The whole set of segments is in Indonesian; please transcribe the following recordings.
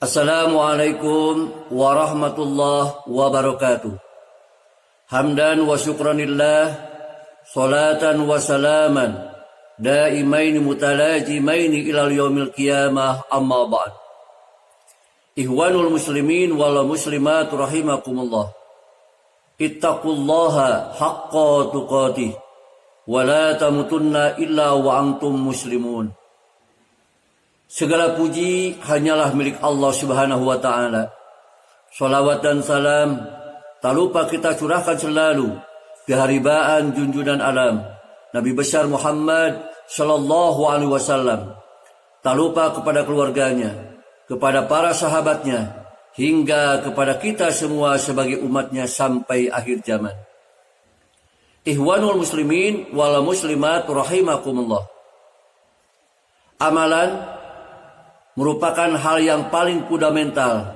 Assalamualaikum warahmatullahi wabarakatuh. Hamdan wa syukranillah, salatan wa salaman, daimaini mutalajimaini ilal yaumil qiyamah, amma ba'd. Ihwanul muslimin wal muslimat rahimakumullah. Ittaqullaha haqqa tuqatih wa la tamutunna illa wa antum muslimun. Segala puji hanyalah milik Allah Subhanahu wa ta'ala. Salawat dan salam tak lupa kita curahkan selalu di haribaan junjungan alam Nabi besar Muhammad sallallahu alaihi wasallam. Tak lupa kepada keluarganya, kepada para sahabatnya, hingga kepada kita semua sebagai umatnya sampai akhir zaman. Ihwanul muslimin wal muslimat rahimakumullah. Amalan merupakan hal yang paling fundamental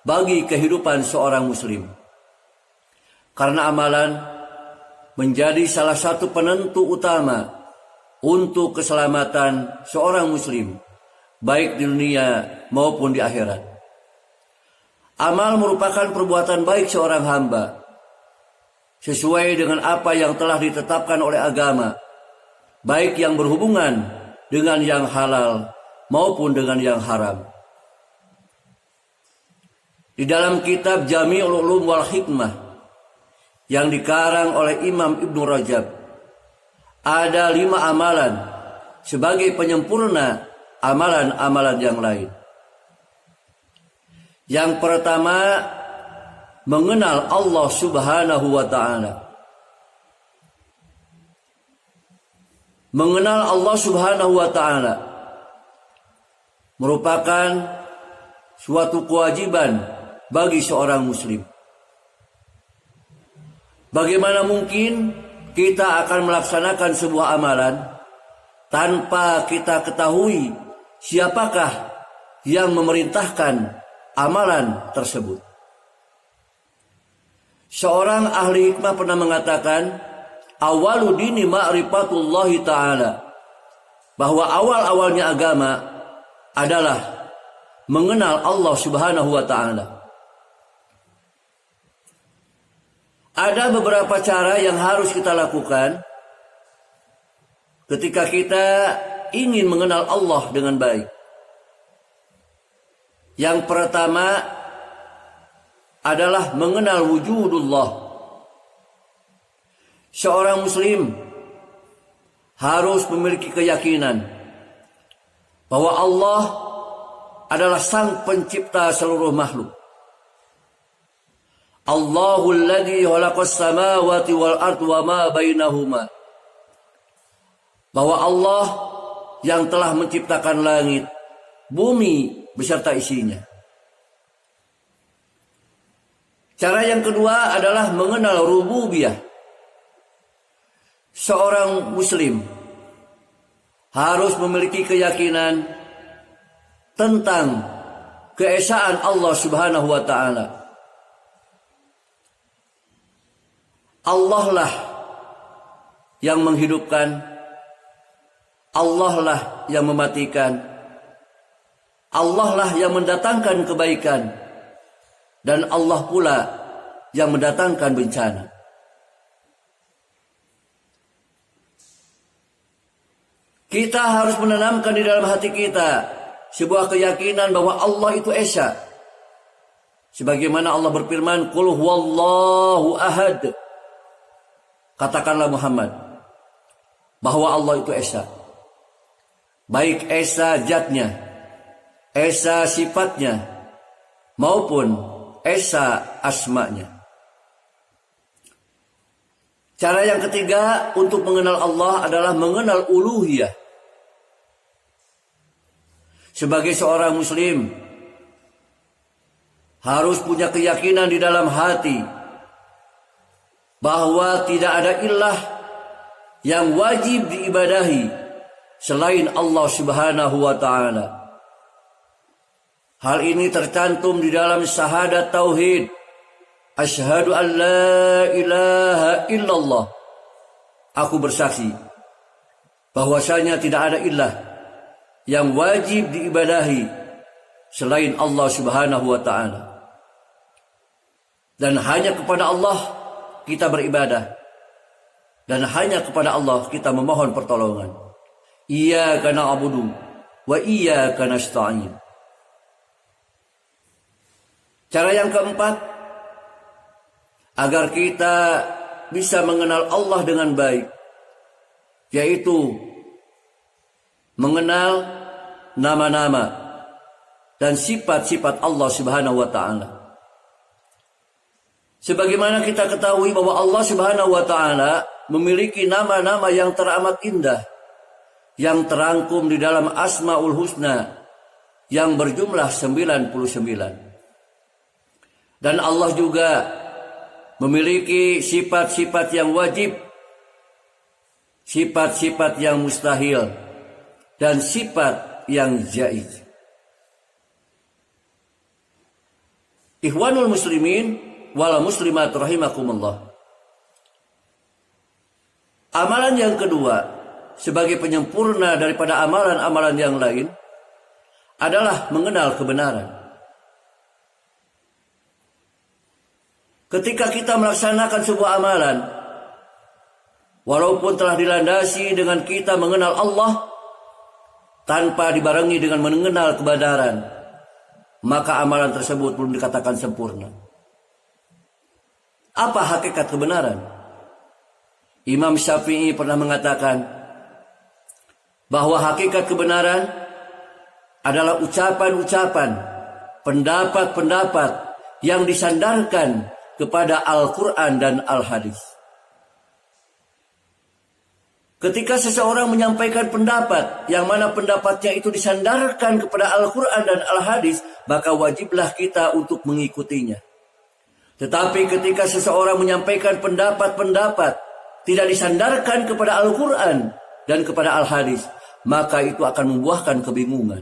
bagi kehidupan seorang muslim. Karena amalan menjadi salah satu penentu utama untuk keselamatan seorang muslim, baik di dunia maupun di akhirat. Amal merupakan perbuatan baik seorang hamba, sesuai dengan apa yang telah ditetapkan oleh agama, baik yang berhubungan dengan yang halal maupun dengan yang haram. Di dalam kitab Jami'ul Ulum wal Hikmah yang dikarang oleh Imam Ibnu Rajab, ada 5 amalan sebagai penyempurna amalan-amalan yang lain. Yang pertama, mengenal Allah Subhanahu wa ta'ala. Mengenal Allah Subhanahu wa ta'ala merupakan suatu kewajiban bagi seorang muslim. Bagaimana mungkin kita akan melaksanakan sebuah amalan tanpa kita ketahui siapakah yang memerintahkan amalan tersebut? Seorang ahli hikmah pernah mengatakan, awalu dini ma'rifatullahi ta'ala, bahwa awal-awalnya agama adalah mengenal Allah Subhanahu wa ta'ala. Ada beberapa cara yang harus kita lakukan ketika kita ingin mengenal Allah dengan baik. Yang pertama adalah mengenal wujudullah. Seorang muslim harus memiliki keyakinan bahwa Allah adalah sang pencipta seluruh makhluk. Allahul ladzi khalaqas samawati wal arda wa ma bainahuma. Bahwa Allah yang telah menciptakan langit, bumi beserta isinya. Cara yang kedua adalah mengenal rububiyah. Seorang muslim harus memiliki keyakinan tentang keesaan Allah Subhanahu wa ta'ala. Allah lah yang menghidupkan, Allah lah yang mematikan, Allah lah yang mendatangkan kebaikan, dan Allah pula yang mendatangkan bencana. Kita harus menanamkan di dalam hati kita sebuah keyakinan bahwa Allah itu esa. Sebagaimana Allah berfirman, qul huwallahu ahad. Katakanlah Muhammad bahwa Allah itu esa. Baik esa zatnya, esa sifatnya, maupun esa asma'nya. Cara yang ketiga untuk mengenal Allah adalah mengenal uluhiyah. Sebagai seorang muslim harus punya keyakinan di dalam hati bahwa tidak ada ilah yang wajib diibadahi selain Allah Subhanahu wa ta'ala. Hal ini tercantum di dalam syahadat tauhid. Asyhadu an la ilaha illallah. Aku bersaksi bahwasanya tidak ada ilah yang wajib diibadahi selain Allah Subhanahu wa taala. Dan hanya kepada Allah kita beribadah. Dan hanya kepada Allah kita memohon pertolongan. Iyyaka na'budu wa iyyaka nasta'in. Cara yang keempat, agar kita bisa mengenal Allah dengan baik, yaitu mengenal nama-nama dan sifat-sifat Allah Subhanahu wa taala. Sebagaimana kita ketahui bahwa Allah Subhanahu wa taala memiliki nama-nama yang teramat indah, yang terangkum di dalam Asmaul Husna yang berjumlah 99. Dan Allah juga memiliki sifat-sifat yang wajib, sifat-sifat yang mustahil, dan sifat yang jaiz. Ikhwanul muslimin wal muslimat rahimakumullah. Amalan yang kedua sebagai penyempurna daripada amalan-amalan yang lain adalah mengenal kebenaran. Ketika kita melaksanakan sebuah amalan, walaupun telah dilandasi dengan kita mengenal Allah, tanpa dibarengi dengan mengenal kebenaran, maka amalan tersebut belum dikatakan sempurna. Apa hakikat kebenaran? Imam Syafi'i pernah mengatakan bahwa hakikat kebenaran adalah ucapan-ucapan, pendapat-pendapat yang disandarkan kepada Al-Quran dan Al-Hadis. Ketika seseorang menyampaikan pendapat yang mana pendapatnya itu disandarkan kepada Al-Quran dan Al-Hadis, maka wajiblah kita untuk mengikutinya. Tetapi ketika seseorang menyampaikan pendapat-pendapat tidak disandarkan kepada Al-Quran dan kepada Al-Hadis, maka itu akan membuahkan kebingungan.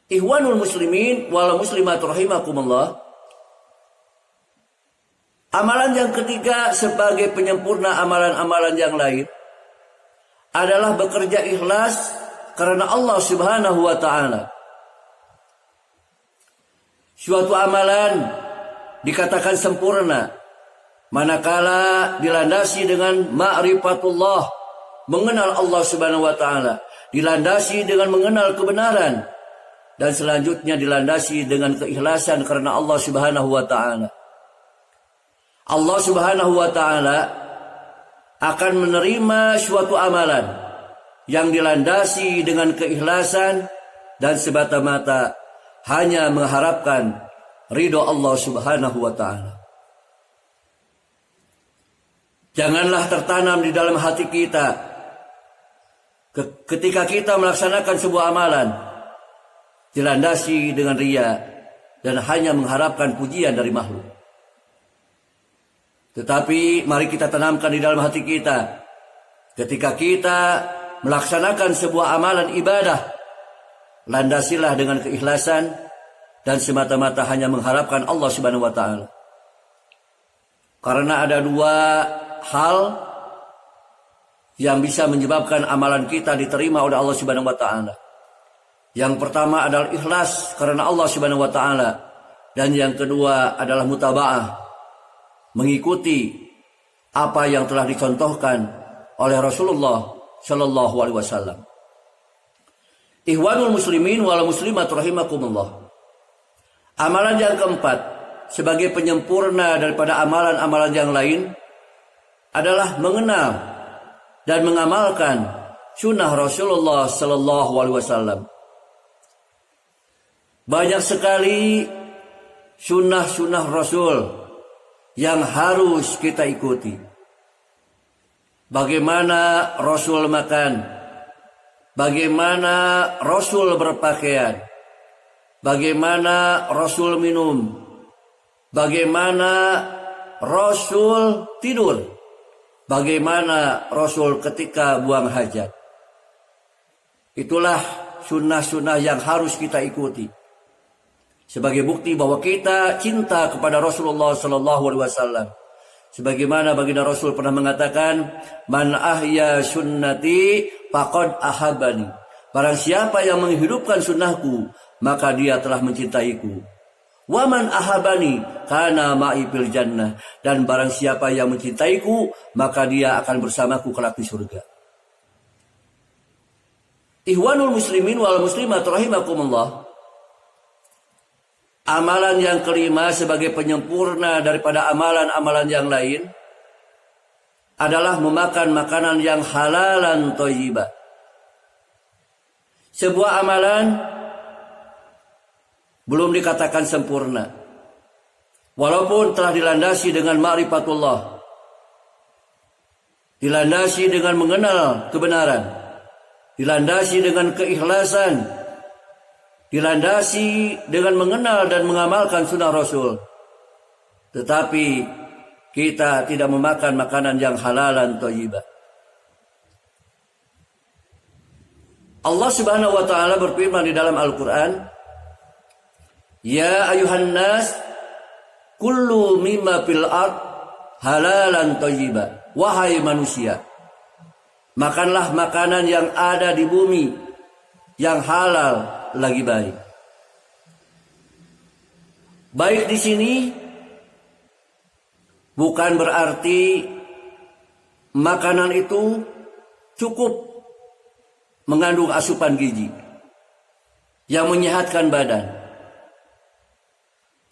Ikhwanul muslimin wal muslimat rahimakumullah. Amalan yang ketiga sebagai penyempurna amalan-amalan yang lain adalah bekerja ikhlas karena Allah Subhanahu wa taala. Suatu amalan dikatakan sempurna manakala dilandasi dengan ma'rifatullah, mengenal Allah Subhanahu wa taala, dilandasi dengan mengenal kebenaran, dan selanjutnya dilandasi dengan keikhlasan karena Allah Subhanahu wa taala. Allah Subhanahu wa taala akan menerima suatu amalan yang dilandasi dengan keikhlasan dan semata-mata hanya mengharapkan ridho Allah Subhanahu wa taala. Janganlah tertanam di dalam hati kita ketika kita melaksanakan sebuah amalan dilandasi dengan riya dan hanya mengharapkan pujian dari makhluk. Tetapi mari kita tanamkan di dalam hati kita, ketika kita melaksanakan sebuah amalan ibadah, landasilah dengan keikhlasan dan semata-mata hanya mengharapkan Allah Subhanahu wa taala. Karena ada dua hal yang bisa menyebabkan amalan kita diterima oleh Allah Subhanahu wa taala. Yang pertama adalah ikhlas karena Allah Subhanahu wa taala, dan yang kedua adalah mutaba'ah, mengikuti apa yang telah dicontohkan oleh Rasulullah Shallallahu alaihi wasallam. Ikhwanul muslimin wal muslimat rahimakumullah. Amalan yang keempat sebagai penyempurna daripada amalan-amalan yang lain adalah mengenal dan mengamalkan sunnah Rasulullah Shallallahu alaihi wasallam. Banyak sekali sunnah-sunnah Rasul yang harus kita ikuti. Bagaimana Rasul makan, bagaimana Rasul berpakaian, bagaimana Rasul minum, bagaimana Rasul tidur, bagaimana Rasul ketika buang hajat. Itulah sunnah-sunnah yang harus kita ikuti sebagai bukti bahwa kita cinta kepada Rasulullah Sallallahu Alaihi Wasallam. Sebagaimana baginda Rasul pernah mengatakan, "Man ahya sunnati faqad ahabani." Barang siapa yang menghidupkan sunnahku, maka dia telah mencintaiku. Waman ahabani kana ma'i fil jannah. Dan barang siapa yang mencintaiku, maka dia akan bersamaku kelak di surga. Ikhwanul muslimin wal muslimat rahimakumullah. Amalan yang kelima sebagai penyempurna daripada amalan-amalan yang lain adalah memakan makanan yang halalan thayyibah. Sebuah amalan belum dikatakan sempurna, walaupun telah dilandasi dengan ma'rifatullah, dilandasi dengan mengenal kebenaran, dilandasi dengan keikhlasan, dilandasi dengan mengenal dan mengamalkan sunnah Rasul. Tetapi kita tidak memakan makanan yang halalan thayyibah. Allah Subhanahu wa taala berfirman di dalam Al-Qur'an, "Ya ayuhan nas, kullu mimma fil ard halalan thayyiba." Wahai manusia, makanlah makanan yang ada di bumi yang halal lagi baik. Baik di sini bukan berarti makanan itu cukup mengandung asupan gizi yang menyehatkan badan.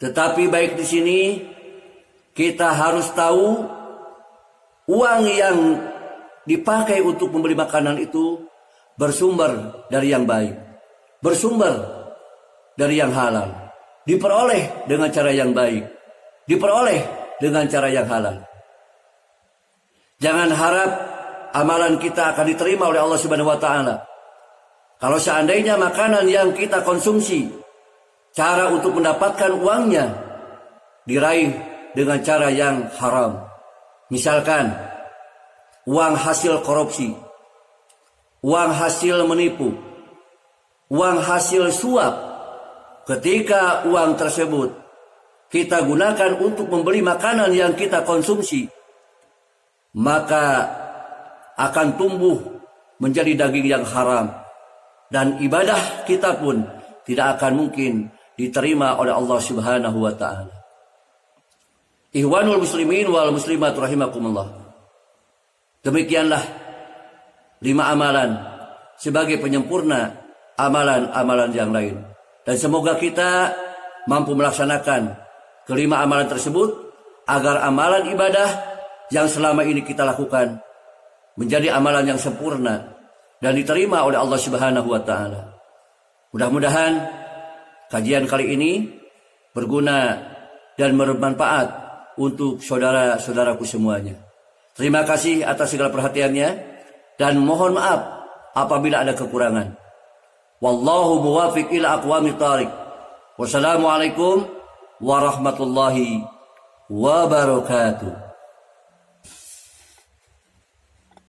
Tetapi baik di sini kita harus tahu uang yang dipakai untuk membeli makanan itu bersumber dari yang baik, bersumber dari yang halal, diperoleh dengan cara yang baik, diperoleh dengan cara yang halal. Jangan harap amalan kita akan diterima oleh Allah Subhanahu wa taala kalau seandainya makanan yang kita konsumsi, cara untuk mendapatkan uangnya diraih dengan cara yang haram. Misalkan uang hasil korupsi, uang hasil menipu, uang hasil suap. Ketika uang tersebut kita gunakan untuk membeli makanan yang kita konsumsi, maka akan tumbuh menjadi daging yang haram, dan ibadah kita pun tidak akan mungkin diterima oleh Allah Subhanahu wa taala. Ikhwanul muslimin wal muslimat rahimakumullah. Demikianlah 5 amalan sebagai penyempurna amalan-amalan yang lain, dan semoga kita mampu melaksanakan kelima amalan tersebut agar amalan ibadah yang selama ini kita lakukan menjadi amalan yang sempurna dan diterima oleh Allah Subhanahu wa taala. Mudah-mudahan kajian kali ini berguna dan bermanfaat untuk saudara-saudaraku semuanya. Terima kasih atas segala perhatiannya dan mohon maaf apabila ada kekurangan. Wallahu muwafiq ila aqwamit thariq. Wassalamualaikum warahmatullahi wabarakatuh.